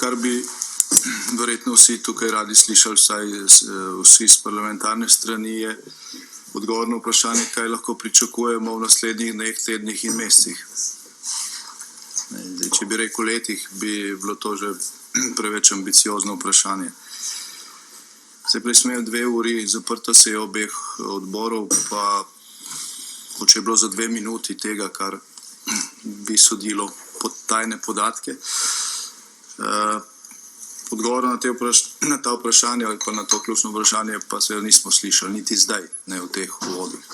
kar bi verjetno vsi tukaj radi slišali, vsaj vsi z parlamentarne strani, je odgovor na vprašanje, kaj lahko pričakujemo v naslednjih dneh, tednih in mesecih. Zdaj, če bi rekel letih, bi bilo to že preveč ambiciozno vprašanje. Zdaj, prej smo imeli 2 uri zaprta seja obeh odborov, pa če je bilo za 2 minuti tega, kar bi sodilo pod tajne podatke. Odgovor na ta vprašanja ali pa na to ključno vprašanje pa se nismo slišali, niti zdaj, ne v teh uvodih.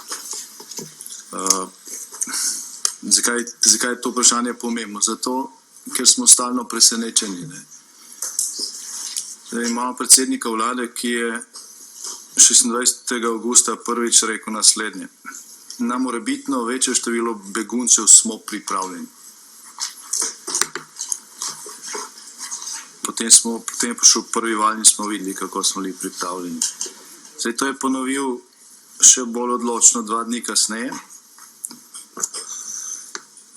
Zakaj je to vprašanje pomembno? Zato, ker smo stalno presenečeni. Zdaj, imamo predsednika vlade, ki je 26. avgusta prvič rekel naslednje. Na morebitno večje število beguncev smo pripravljeni. Potem je prišel prvi val in smo videli, kako smo bili pripravljeni. Zdaj, to je ponovil še bolj odločno 2 dni kasneje.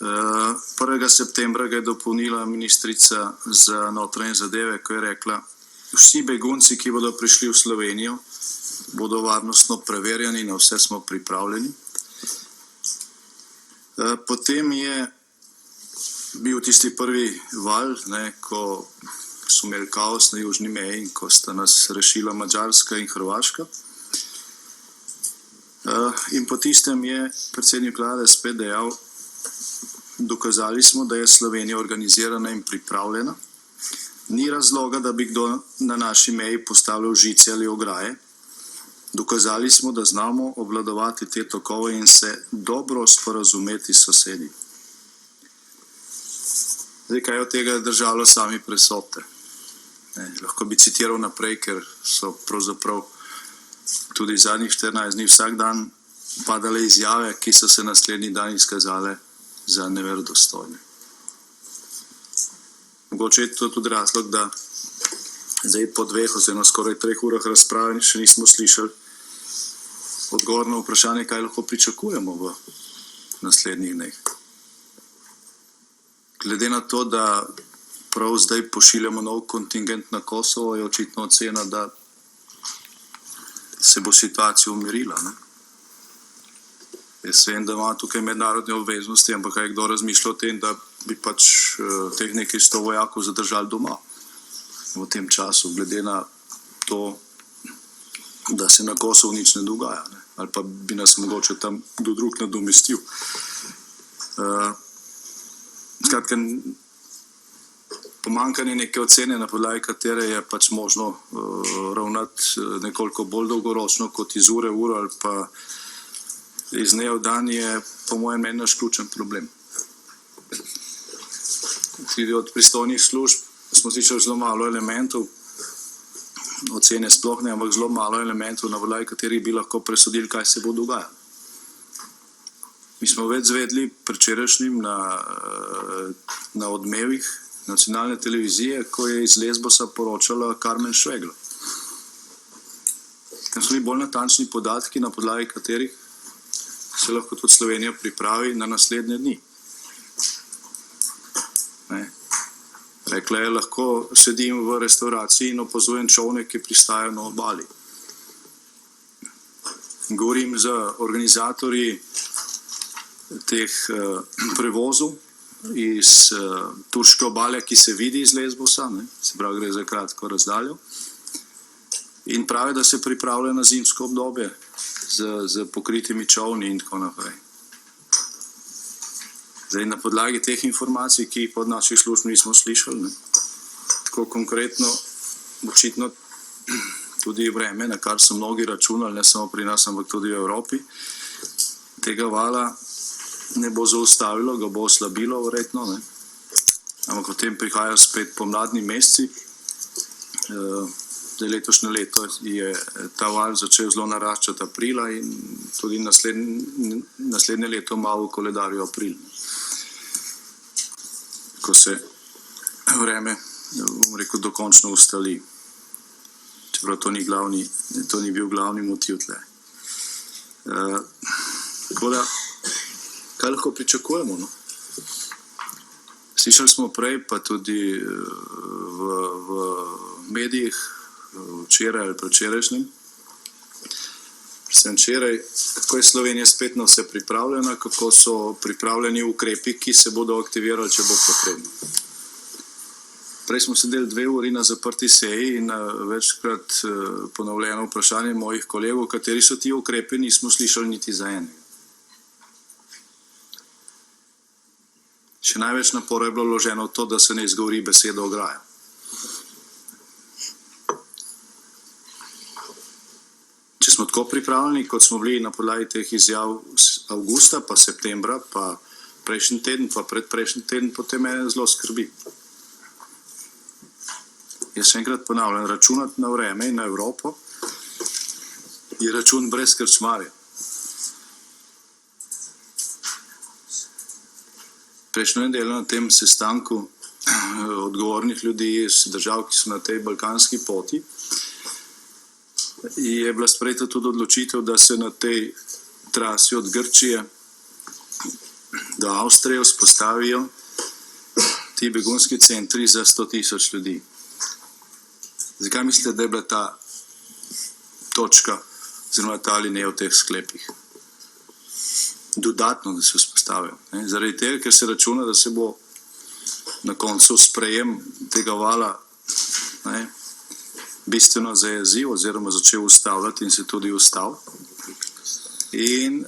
1. septembra ga je dopolnila ministrica za notranje zadeve, ko je rekla, vsi begunci, ki bodo prišli v Slovenijo, bodo varnostno preverjeni, na vse smo pripravljeni. Potem je bil tisti prvi val, ko so imeli kaos na južni meji in ko sta nas rešila Madžarska in Hrvaška. In po tistem je predsednik vlade spet dejal, dokazali smo, da je Slovenija organizirana in pripravljena. Ni razloga, da bi kdo na naši meji postavljal žice ali ograje. Dokazali smo, da znamo obvladovati te tokove in se dobro sporazumeti s sosedi. Zdaj, kaj od tega držalo, sami presodite. Lahko bi citiral naprej, ker so pravzaprav tudi zadnjih 14 dni vsak dan padale izjave, ki so se naslednji dan izkazale za neverodostojne. Mogoče je to tudi razlog, da zdaj po 2 oziroma skoraj 3 urah razprave še nismo slišali odgovor na vprašanje, kaj lahko pričakujemo v naslednjih dneh. Glede na to, da prav zdaj pošiljamo nov kontingent na Kosovo, je očitno ocena, da se bo situacija umirila. Jaz vem, da ima tukaj mednarodne obveznosti, ampak kaj kdo razmišlja o tem, da bi pač teh nekaj 100 vojakov zadržali doma v tem času, glede na to, da se na Kosovu nič ne dogaja, ali pa bi nas mogoče tam kdo drug nadomestil. Skratka, pomanjkanje neke ocene, na podlagi katere je pač možno ravnati nekoliko bolj dolgoročno kot iz ure v uro ali pa iz dneva v dan, je po mojem mnenju naš ključen problem. Tudi od pristojnih služb smo slišali zelo malo elementov, ocene sploh ne, ampak zelo malo elementov, na podlagi katerih bi lahko presodili, kaj se bo dogajalo. Mi smo več zvedli predvčerajšnjim na Odmevih nacionalne televizije, ko je iz Lesbosa poročala Karmen Švegla. Tam so bili bolj natančni podatki, na podlagi katerih se lahko tudi Slovenija pripravi na naslednje dni. Rekla je, lahko sedim v restauraciji in opazujem čolne, ki pristajajo na obali. Govorim z organizatorji teh prevozov iz turške obale, ki se vidi iz Lesbosa, se pravi, gre za kratko razdaljo. In pravi, da se pripravlja na zimsko obdobje z pokritimi čolni in tako naprej. Zdaj, na podlagi teh informacij, ki jih od naših služb nismo slišali, tako konkretno, očitno tudi vreme, na kar so mnogi računali, ne samo pri nas, ampak tudi v Evropi, tega vala ne bo zaustavilo, ga bo oslabilo verjetno, ampak potem prihajajo spet pomladni meseci. Letošnje leto je ta val začel zelo naraščati aprila in tudi naslednje leto malo v koledarju april, ko se vreme, bom rekel, dokončno ustali. Čeprav to ni bil glavni motiv tle. Tako da, kaj lahko pričakujemo? Slišali smo prej, pa tudi v medijih, včeraj ali predvčerajšnjem, predvsem včeraj, kako je Slovenija spet na vse pripravljena, kako so pripravljeni ukrepi, ki se bodo aktivirali, če bo potrebno. Prej smo sedeli 2 uri na zaprti seji in na večkrat ponovljeno vprašanje mojih kolegov, kateri so ti ukrepi, nismo slišali niti za enega. Še največ napora je bilo vloženo v to, da se ne izgovori beseda ograja. Če smo tako pripravljeni, kot smo bili na podlagi teh izjav avgusta, pa septembra, pa prejšnji teden, pa predprejšnji teden, potem mene zelo skrbi. Jaz še enkrat ponavljam, računati na vreme in na Evropo je račun brez krčmarja. Prejšnjo nedeljo na tem sestanku odgovornih ljudi iz držav, ki so na tej balkanski poti, je bila sprejeta tudi odločitev, da se na tej trasi od Grčije do Avstrije vzpostavijo ti begunski centri za 100.000 ljudi. Zakaj mislite, da je bila ta točka oziroma ta alineja v teh sklepih? Dodatno, da se vzpostavijo. Zaradi tega, ker se računa, da se bo na koncu sprejem tega vala bistveno zajezil oziroma začel ustavljati in se tudi ustavil. In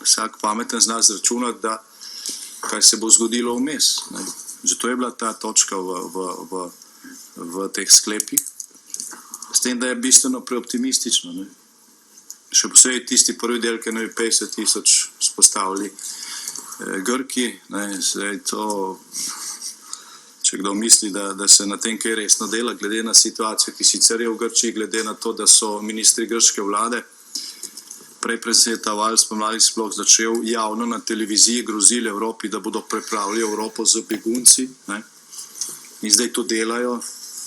vsak pameten zna zračunati, da kaj se bo zgodilo vmes. Zato je bila ta točka v teh sklepih. S tem, da je bistveno preoptimistično. Še posebej tisti prvi del, ki naj 50.000 spostavili Grki. Zdaj to, če kdo misli, da se na tem kaj resno dela, glede na situacijo, ki sicer je v Grčiji, glede na to, da so ministri grške vlade prej ta val spomladi sploh začel javno na televiziji grozili Evropi, da bodo prepravili Evropo z begunci. In zdaj to delajo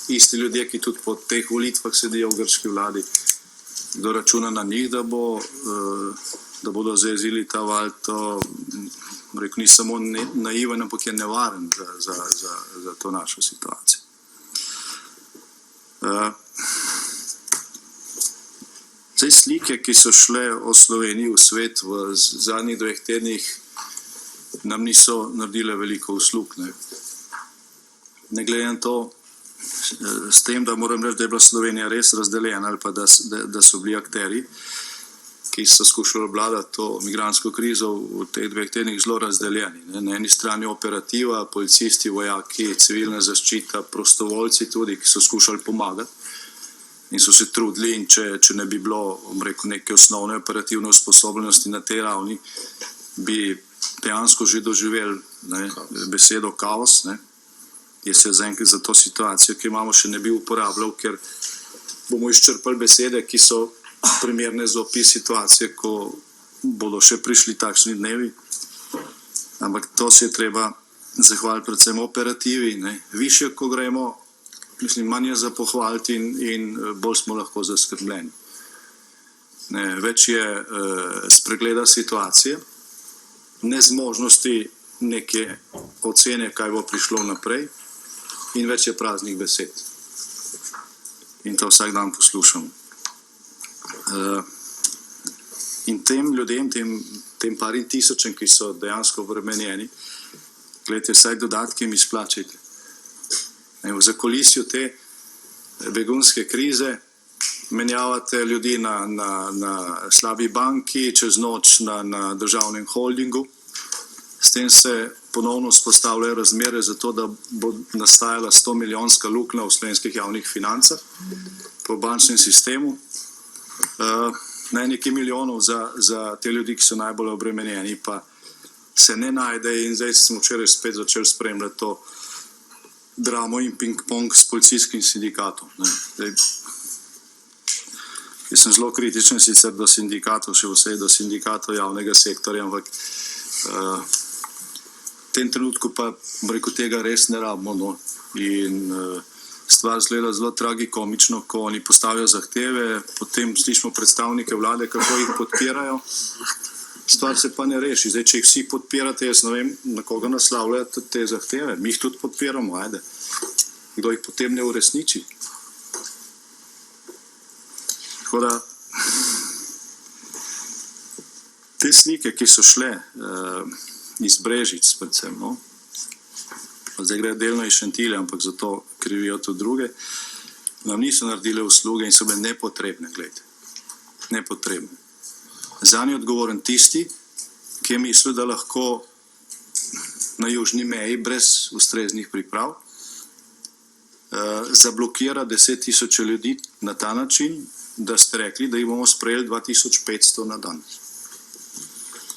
isti ljudje, ki tudi po teh volitvah sedijo v grški vladi. Kdo računa na njih, da bodo zajezili ta val, to rekel, ni samo naiven, ampak je nevaren za to našo situacijo. Zdaj slike, ki so šle o Sloveniji v svet v zadnjih 2 tednih, nam niso naredile veliko uslug. Ne glede na to, s tem, da moram reči, da je bila Slovenija res razdeljena ali pa da so bili akteri, ki so skušali obvladati to migrantsko krizo v teh 2 tednih zelo razdeljeni. Na eni strani operativa, policisti, vojaki, civilna zaščita, prostovoljci tudi, ki so skušali pomagati in so se trudili, in če ne bi bilo, rekel, neke osnovne operativne usposobljenosti na tej ravni, bi dejansko že doživeli besedo kaos. Jaz se zaenkrat za to situacijo, ki imamo, še ne bi uporabljal, ker bomo izčrpali besede, ki so primerne za opis situacije, ko bodo še prišli takšni dnevi. Ampak to se je treba zahvaliti predvsem operativi. Višje, ko gremo, mislim, manj je za pohvaliti in bolj smo lahko zaskrbljeni. Več je spregleda situacije, nezmožnosti neke ocene, kaj bo prišlo naprej, in več je praznih besed. In to vsak dan poslušamo. In tem ljudem, tem parim tisočem, ki so dejansko obremenjeni, gledajte, vsaj dodatke jim izplačajte. V zakulisju te begunske krize menjavate ljudi na slabi banki, čez noč na državnem holdingu. S tem se ponovno vzpostavljajo razmere za to, da bo nastajala 100-milijonska luknja v slovenskih javnih financah po bančnem sistemu. Nekaj milijonov za te ljudi, ki so najbolj obremenjeni, pa se ne najde, in zdaj smo včeraj spet začeli spremljati to dramo in ping-pong s policijskim sindikatom. Jaz sem zelo kritičen sicer do sindikatov, še vsej do sindikatov javnega sektorja, ampak v tem trenutku pa rekel, tega res ne rabimo. In stvar zgleda zelo tragikomično, ko oni postavijo zahteve, potem slišimo predstavnike vlade, kako jih podpirajo. Stvar se pa ne reši. Zdaj, če jih vsi podpirate, jaz ne vem, na koga naslavljate te zahteve. Mi jih tudi podpiramo, ajde. kdo jih potem ne uresniči. Tako da te slike, ki so šle iz Brežic predvsem, no, zdaj gre delno iz Šentilja, ampak zato krivijo tudi druge, nam niso naredile usluge in so bile nepotrebne, gledajte. Nepotrebne. Zanje je odgovoren tisti, ki je mislil, da lahko na južni meji brez ustreznih priprav zablokira 10.000 ljudi na ta način, da ste rekli, da jih bomo sprejeli 2500 na dan.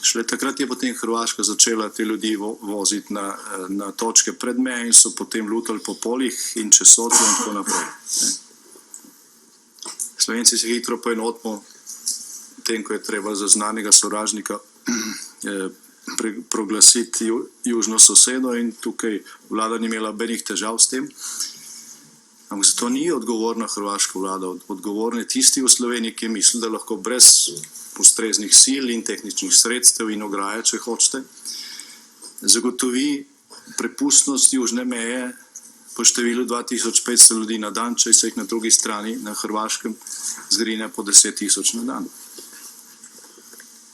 Šele takrat je potem Hrvaška začela te ljudi voziti na točke pred meje in so potem lutali po polih in čez Sotlo in tako naprej. Slovenci se hitro poenotimo, tem, ko je treba za znanega sovražnika proglasiti južno sosedo in tukaj vlada ni imela benih težav s tem. Ampak zato ni odgovorna hrvaška vlada, odgovorni tisti v Sloveniji, ki misli, da lahko brez ustreznih sil in tehničnih sredstev in ograje, če hočete, zagotovi prepustnost južne meje po številu 2500 ljudi na dan, če se jih na drugi strani, na Hrvaškem, zgrine po 10.000 na dan.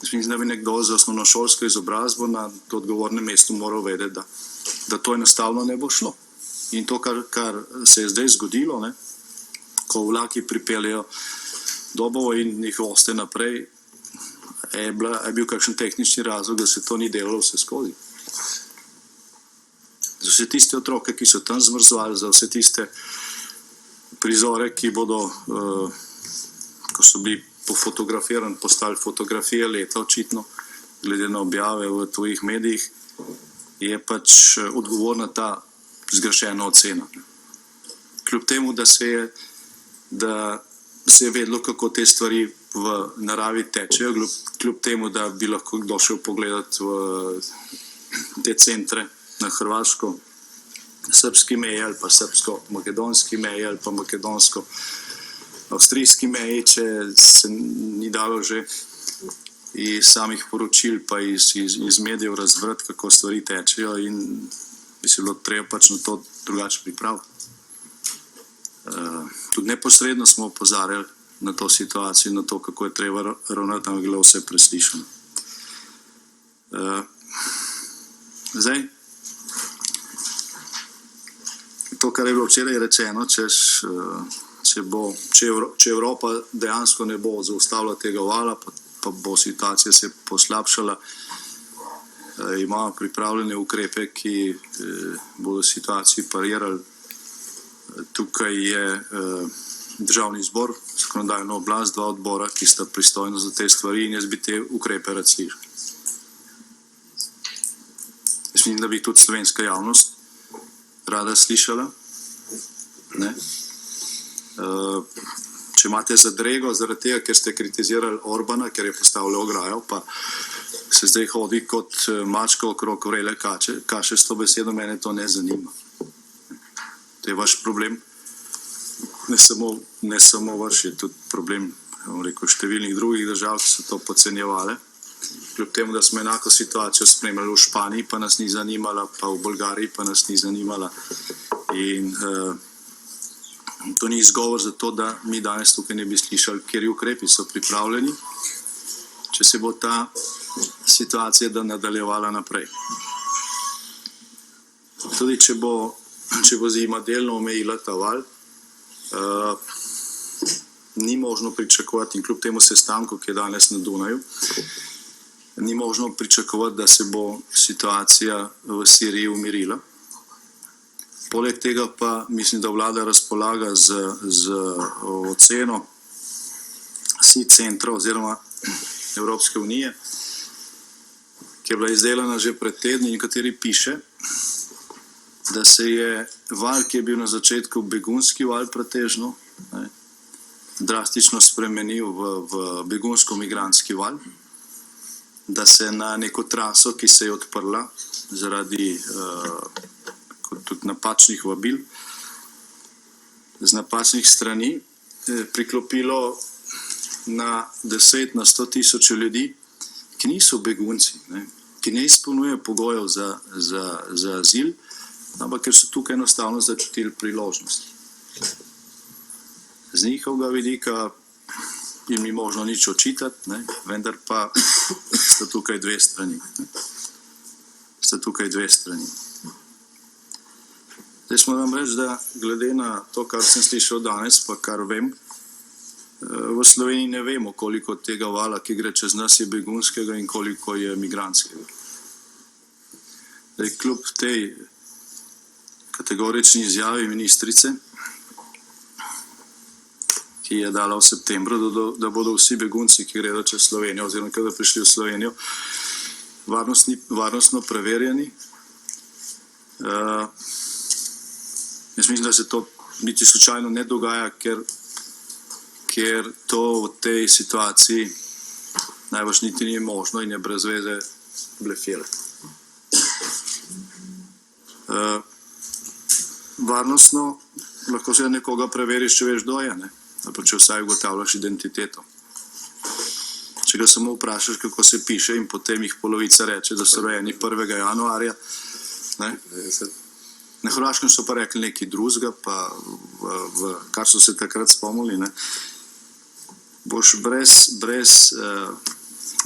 Mislim, da bi nekdo z osnovnošolsko izobrazbo na odgovornem mestu moral vedeti, da to enostavno ne bo šlo. In to, kar se je zdaj zgodilo, ne, ko vlaki pripeljejo Dobovo in jih voste naprej, je bil kakšen tehnični razlog, da se to ni delalo vse skozi. Za vse tiste otroke, ki so tam zmrzovali, za vse tiste prizore, ki bodo, ko so bili pofotografirani, postali fotografije leta očitno, glede na objave v tvojih medijih, je pač odgovorna ta zgrešena ocena. Kljub temu, da se je vedelo, kako te stvari v naravi tečejo, kljub temu, da bi lahko kdo šel pogledati v te centre na hrvaško srpski meji ali pa srpsko-makedonski meji ali pa makedonsko-avstrijski meji, če se ni dalo že iz samih poročil pa iz medijev razbrati, kako stvari tečejo in bi se bilo treba pač na to drugače pripraviti. Tudi neposredno smo opozarjali na to situacijo, na to, kako je treba ravnati, ampak je bilo vse preslišano. Zdaj, to, kar je bilo včeraj rečeno, če Evropa dejansko ne bo zaustavila tega vala, pa bo situacija se poslabšala, imamo pripravljene ukrepe, ki bodo situaciji parirali. Tukaj je državni zbor, zakonodajno oblast, 2 odbora, ki sta pristojna za te stvari in jaz bi te ukrepe rad slišal. Mislim, da bi tudi slovenska javnost rada slišala. Ne? Če imate zadrego zaradi tega, ker ste kritizirali Orbana, ker je postavljal ograjo, pa se zdaj hodi kot mačka okrog vrele kaše, s to besedo mene to ne zanima. To je vaš problem. Ne samo vaš, je tudi problem, rekel, številnih drugih držav, ki so to podcenjevale. Kljub temu, da smo enako situacijo spremljali v Španiji, pa nas ni zanimala, pa v Bolgariji, pa nas ni zanimala. In to ni izgovor za to, da mi danes tukaj ne bi slišali, kjer ukrepi so pripravljeni, če se bo ta situacija nadaljevala naprej. Tudi če bo zima delno omejila ta val, ni možno pričakovati, in kljub temu sestanku, ki je danes na Dunaju, ni možno pričakovati, da se bo situacija v Siriji umirila. Poleg tega pa mislim, da vlada razpolaga z oceno SID centra oziroma Evropske unije, ki je bila izdelana že pred tedni in kateri piše, da se je val, ki je bil na začetku begunski val pretežno, drastično spremenil v begunsko-migrantski val, da se na neko traso, ki se je odprla zaradi tudi napačnih vabil, z napačnih strani, priklopilo na 10, na 100 tisoč ljudi, ki niso begunci, ki ne izpolnjujejo pogojev za azil, ampak ker so tukaj enostavno začutili priložnost. Z njihovega vidika jim ni možno nič očitati, ne, vendar pa sta tukaj dve strani. Zdaj smo vam reči, da glede na to, kar sem slišal danes, pa kar vem, v Sloveniji ne vemo, koliko tega vala, ki gre čez nas, je begunskega in koliko je migrantskega. Zdaj, kljub tej kategorični izjavi ministrice, ki je dala v septembru, da bodo vsi begunci, ki gredo čez Slovenijo, oziroma kada prišli v Slovenijo, varnostno preverjeni. Jaz mislim, da se to niti slučajno ne dogaja, ker to v tej situaciji najbrž niti ni možno in je brez veze blefirati. Varnostno lahko se nekoga preveriš, če veš, kdo je, ne? Ali pa če vsaj ugotavljaš identiteto. Če ga samo vprašaš, kako se piše, in potem jih polovica reče, da so rojeni 1. januarja. Ne? Na Hrvaškem so pa rekli nekaj drugega, pa kar so se takrat spomnili, ne? Boš brez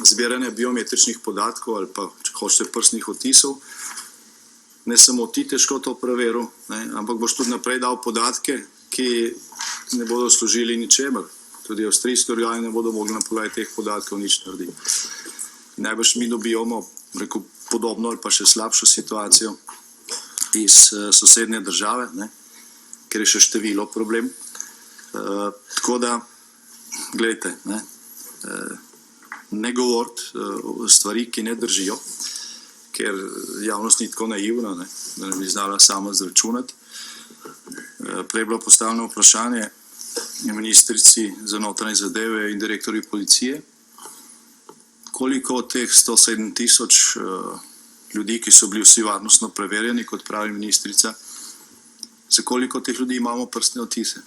zbiranja biometričnih podatkov ali pa, če hočete, prstnih odtisov, ne samo ti težko to preveril, ne? Ampak boš tudi naprej dal podatke, ki ne bodo služili ničemer. Tudi avstrijski organi ne bodo mogli na podlagi teh podatkov nič narediti. Najbrž mi dobijamo, rekel, podobno ali pa še slabšo situacijo iz sosednje države, ne? Ker je še število problem. Tako da, gledajte, ne govoriti stvari, ki ne držijo, ker javnost ni tako naivna, ne? Da ne bi znala sama zračunati. Prej je bilo postavljeno vprašanje ministrici za notranje zadeve in direktorju policije, koliko od teh 107 000 ljudi, ki so bili vsi varnostno preverjeni, kot pravi ministrica, za koliko teh ljudi imamo prstne odtise?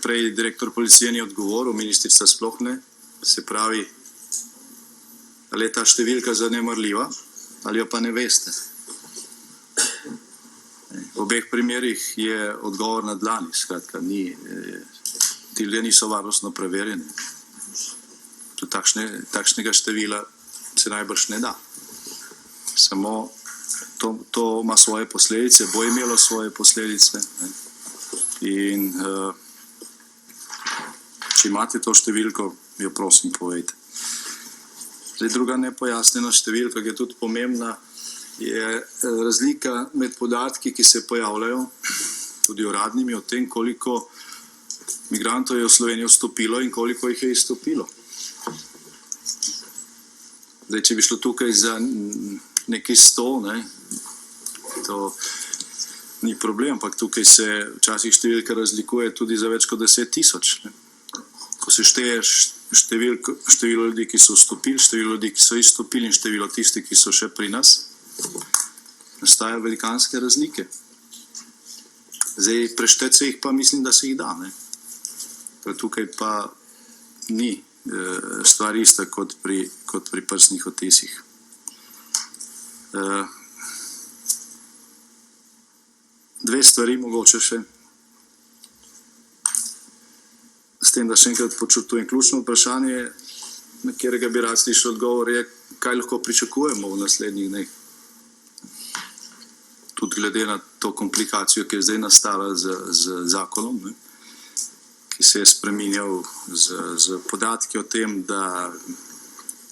Prej direktor policije ni odgovoril, ministrica sploh ne, se pravi, ali je ta številka zanemarljiva, ali jo pa ne veste. V obeh primerih je odgovor na dlani, skratka, ti ljudje niso varnostno preverjeni. Takšnega števila se najbrž ne da. Samo to ima svoje posledice, bo imelo svoje posledice. In če imate to številko, jo prosim povejte. Zdaj, druga nepojasnjena številka, ki je tudi pomembna, je razlika med podatki, ki se pojavljajo, tudi uradnimi, o tem, koliko migrantov je v Slovenijo vstopilo in koliko jih je izstopilo. Zdaj, če bi šlo tukaj za nekaj 100, ne, to ni problem, ampak tukaj se včasih številka razlikuje tudi za več kot 10 000. Ko se šteješ število ljudi, ki so vstopili, število ljudi, ki so izstopili in število tistih, ki so še pri nas, nastajajo velikanske razlike. Zdaj, prešteti se jih pa mislim, da se jih da, ne. Tukaj pa ni stvar ista kot pri prstnih odtisih. Dve stvari mogoče še, s tem, da še enkrat počutujem ključno vprašanje, na katerega bi rad slišal odgovor, je, kaj lahko pričakujemo v naslednjih dneh. Tudi glede na to komplikacijo, ki je zdaj nastala z zakonom, ne, ki se je spreminjal z podatki o tem, da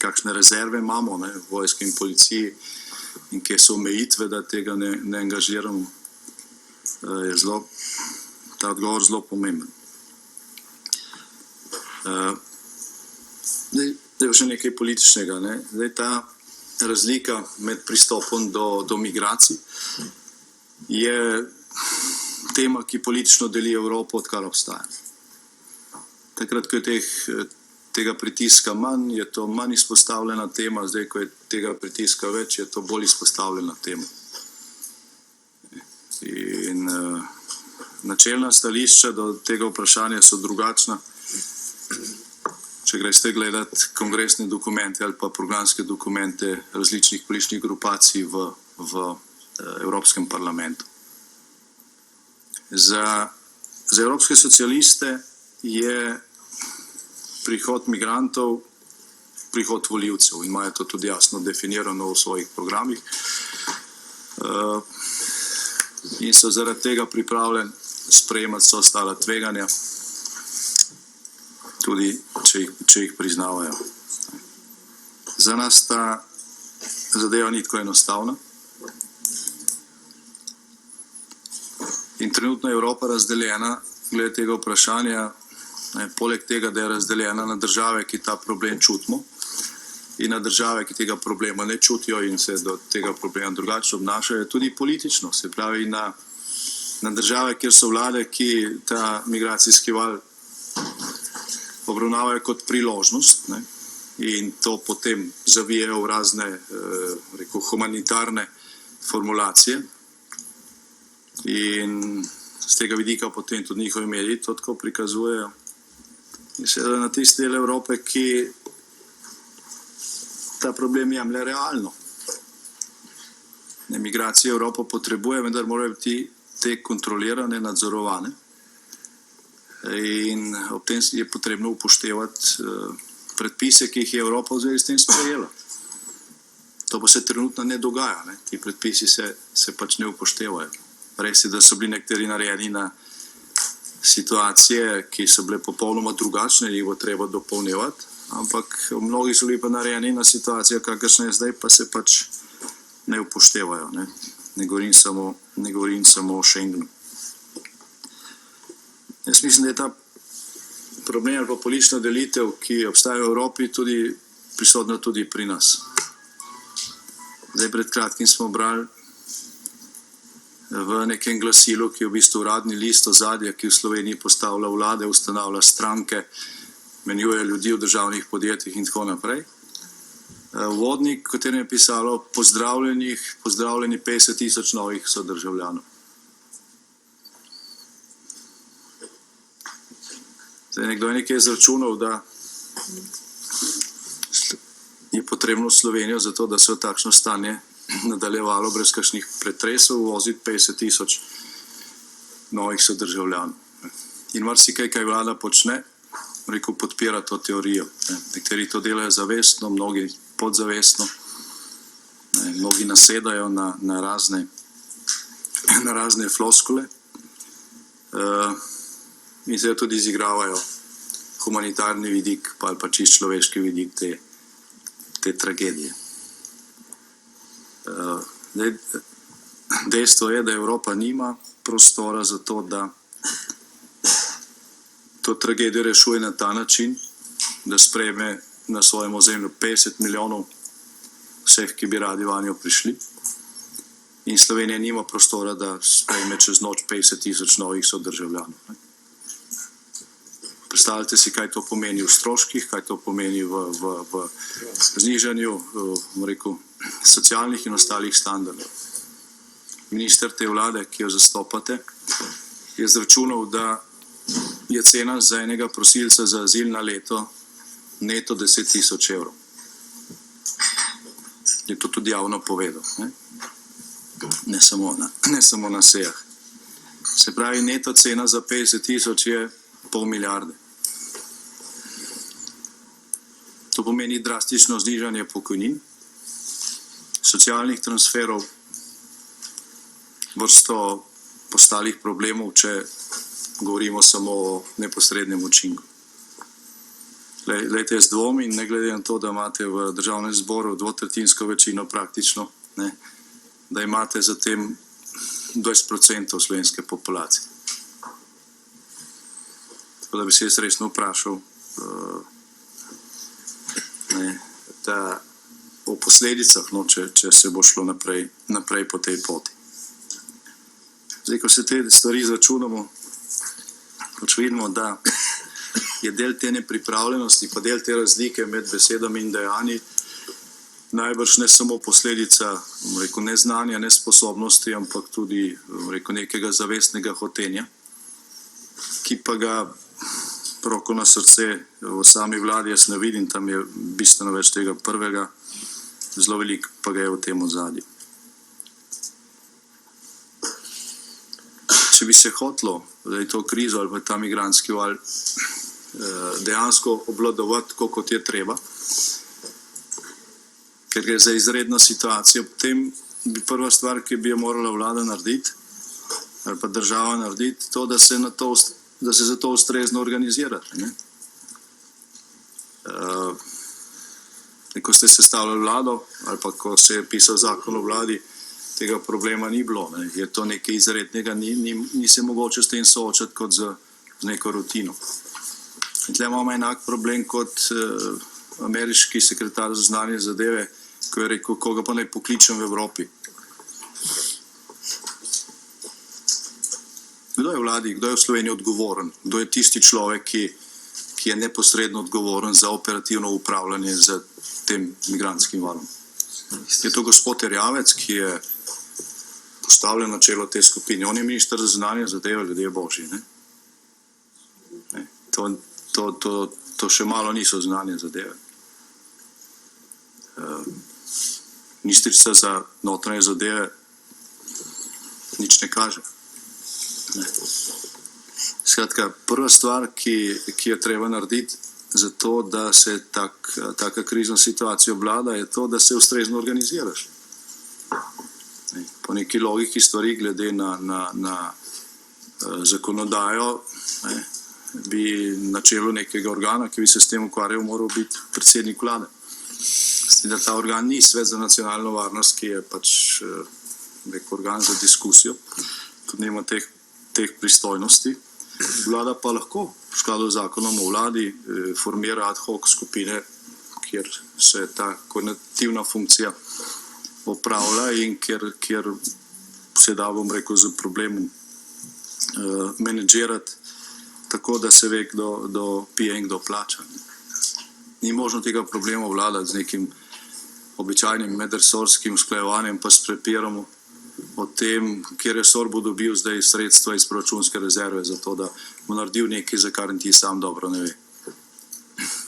kakšne rezerve imamo, ne, v vojski in policiji in kje so omejitve, da tega ne angažiramo, je ta odgovor zelo pomemben. Zdaj še nekaj političnega, ne. Zdaj ta razlika med pristopom do migracij je tema, ki politično deli Evropo, odkar obstaja. Takrat, ko je tega pritiska manj, je to manj izpostavljena tema, zdaj, ko je tega pritiska več, je to bolj izpostavljena tema. In načelna stališča do tega vprašanja so drugačna. če greste gledati kongresne dokumente ali pa programske dokumente različnih političnih grupacij v Evropskem parlamentu. Za evropske socialiste je prihod migrantov prihod volivcev in imajo to tudi jasno definirano v svojih programih in so zaradi tega pripravljeni sprejemati vsa ostala tveganja, tudi če jih priznavajo. Za nas ta zadeva ni tako enostavna. In trenutno je Evropa razdeljena glede tega vprašanja, poleg tega, da je razdeljena na države, ki ta problem čutimo, in na države, ki tega problema ne čutijo in se do tega problema drugače obnašajo, tudi politično, se pravi na države, kjer so vlade, ki ta migracijski val obravnavajo kot priložnost, ne, in to potem zavijajo v razne, humanitarne formulacije. In z tega vidika potem tudi njihovi mediji to tako prikazujejo. In seveda na tisti del Evrope, ki ta problem jemlje realno. Migracije Evropa potrebuje, vendar morajo biti te kontrolirane, nadzorovane. In ob tem je potrebno upoštevati predpise, ki jih je Evropa v zvezi s tem sprejela. To pa se trenutno ne dogaja, ne? Ti predpisi se pač ne upoštevajo. Res je, da so bili nekateri narejeni na situacije, ki so bile popolnoma drugačne, jih bo treba dopolnjevati, ampak mnogi so bili pa narejeni na situacijo, kakršna je zdaj, pa se pač ne upoštevajo. Ne govorim samo o Schengenu. Jaz mislim, da je ta problem ali pa politična delitev, ki obstaja v Evropi, tudi prisotna tudi pri nas. Zdaj pred kratkim smo brali v nekem glasilu, ki je v bistvu uradni list ozadja, ki v Sloveniji postavlja vlade, ustanavlja stranke, menjuje ljudi v državnih podjetjih in tako naprej. Vodnik, v katerem je pisalo pozdravljeni 50.000 novih sodržavljanov. Zdaj, nekdo je nekaj izračunal, da je potrebno Slovenijo za to, da se v takšno stanje nadaljevalo brez kakšnih pretresov, voziti 50.000 novih sodržavljanov. In marsikaj, kaj vlada počne, podpira to teorijo. Nekateri to delajo zavestno, mnogi podzavestno, mnogi nasedajo na razne floskule in se tudi izigravajo humanitarni vidik ali pa čist človeški vidik te tragedije. Dejstvo je, da Evropa nima prostora za to, da to tragedijo rešuje na ta način, da sprejme na svojem ozemlju 50 milijonov vseh, ki bi radi vanjo prišli. In Slovenija nima prostora, da sprejme čez noč 50.000 novih sodržavljanov. Predstavljate si, kaj to pomeni v stroških, kaj to pomeni v znižanju, socialnih in ostalih standardov. Minister te vlade, ki jo zastopate, je izračunal, da je cena za enega prosilca za azil na leto neto 10.000 evrov. Je to tudi javno povedal. Ne samo na sejah. Se pravi, neto cena za 50.000 je pol milijarde. To pomeni drastično znižanje pokojnin, socialnih transferov, vrsto ostalih problemov, če govorimo samo o neposrednem učinku. Glejte, jaz dvomim, ne glede na to, da imate v državnem zboru dvotretjinsko večino praktično, da imate za tem 20% slovenske populacije. Tako da bi se jaz resno vprašal o posledicah, če se bo šlo naprej po tej poti. Zdaj, ko se te stvari izračunamo, pač vidimo, da je del te nepripravljenosti, pa del te razlike med besedami in dejanji najbrž ne samo posledica neznanja, nesposobnosti, ampak tudi nekega zavestnega hotenja, ki pa ga roko na srce, v sami vladi jaz ne vidim, tam je bistveno več tega prvega, zelo veliko pa ga je v tem ozadju. Če bi se hotlo, da je to krizo ali pa ta migrantski val dejansko obvladovati, tako kot je treba, ker gre za izredno situacijo, potem bi prva stvar, ki bi jo morala vlada narediti, ali pa država narediti, to, da se za to ustrezno organizirati. Ko ste sestavljali vlado, ali pa ko se je pisal zakon o vladi, tega problema ni bilo. Je to nekaj izrednega, ni se mogoče s tem soočati kot z neko rutino. In tle imamo enak problem kot ameriški sekretar za zunanje zadeve, ko je rekel, koga pa naj pokličem v Evropi. Kdo je v vladi, kdo je v Sloveniji odgovoren? Kdo je tisti človek, ki je neposredno odgovoren za operativno upravljanje z tem migrantskim valom? Je to gospod Erjavec, ki je postavljen na čelo te skupine. On je minister za zunanje zadeve, ljudje božji. To še malo niso zunanje zadeve. Ministrica za notranje zadeve nič ne kaže. Skratka, prva stvar, ki je treba narediti za to, da se taka krizna situacija obvlada, je to, da se ustrezno organiziraš. Po neki logiki stvari, glede na zakonodajo, bi na čelu nekega organa, ki bi se s tem ukvarjal, moral biti predsednik vlade. Da ta organ ni Svet za nacionalno varnost, ki je pač nek organ za diskusijo, tudi nima teh pristojnosti. Vlada pa lahko v skladu z zakonom o vladi formira ad hoc skupine, kjer se ta koordinativna funkcija opravlja in kjer se da, bom rekel, z problemom menedžirati tako, da se ve, kdo pije in kdo plača. Ni možno tega problema vladati z nekim običajnim medresorskim usklajevanjem pa s prepirom o tem, kjer resor bo dobil zdaj sredstva iz proračunske rezerve za to, da bo naredil nekaj, za kar ti sam dobro ne ve,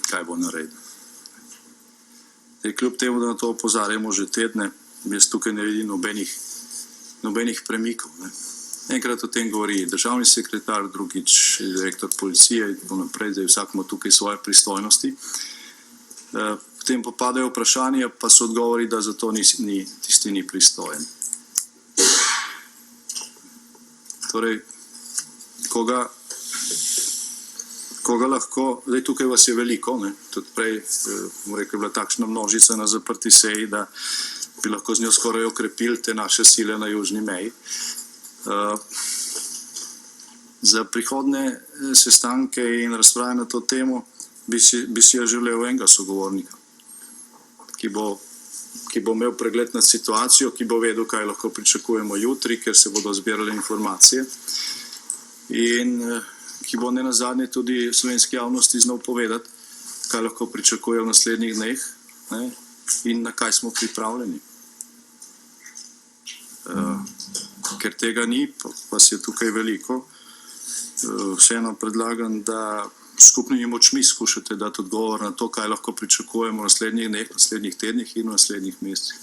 kaj bo naredil. Kljub temu, da na to opozarjamo že tedne, jaz tukaj ne vidim nobenih premikov. Enkrat o tem govori državni sekretar, drugič direktor policije in tako naprej, zdaj vsak ima tukaj svoje pristojnosti. Potem pa padajo vprašanja, pa so odgovori, da za to tisti ni pristojen. Torej, koga lahko, zdaj tukaj vas je veliko, tudi prej, je bila takšna množica na zaprti seji, da bi lahko z njo skoraj okrepili te naše sile na južni meji. Za prihodne sestanke in razprave na to temo bi si jo želel enega sogovornika, ki bo imel pregled nad situacijo, ki bo vedel, kaj lahko pričakujemo jutri, ker se bodo zbirale informacije in ki bo nenazadnje tudi slovenski javnosti znal povedati, kaj lahko pričakuje v naslednjih dneh in na kaj smo pripravljeni. Ker tega ni, vas je tukaj veliko, vseeno predlagam, da skupnimi močmi skušate dati odgovor na to, kaj lahko pričakujemo v naslednjih dneh, naslednjih tednih in v naslednjih mesecih.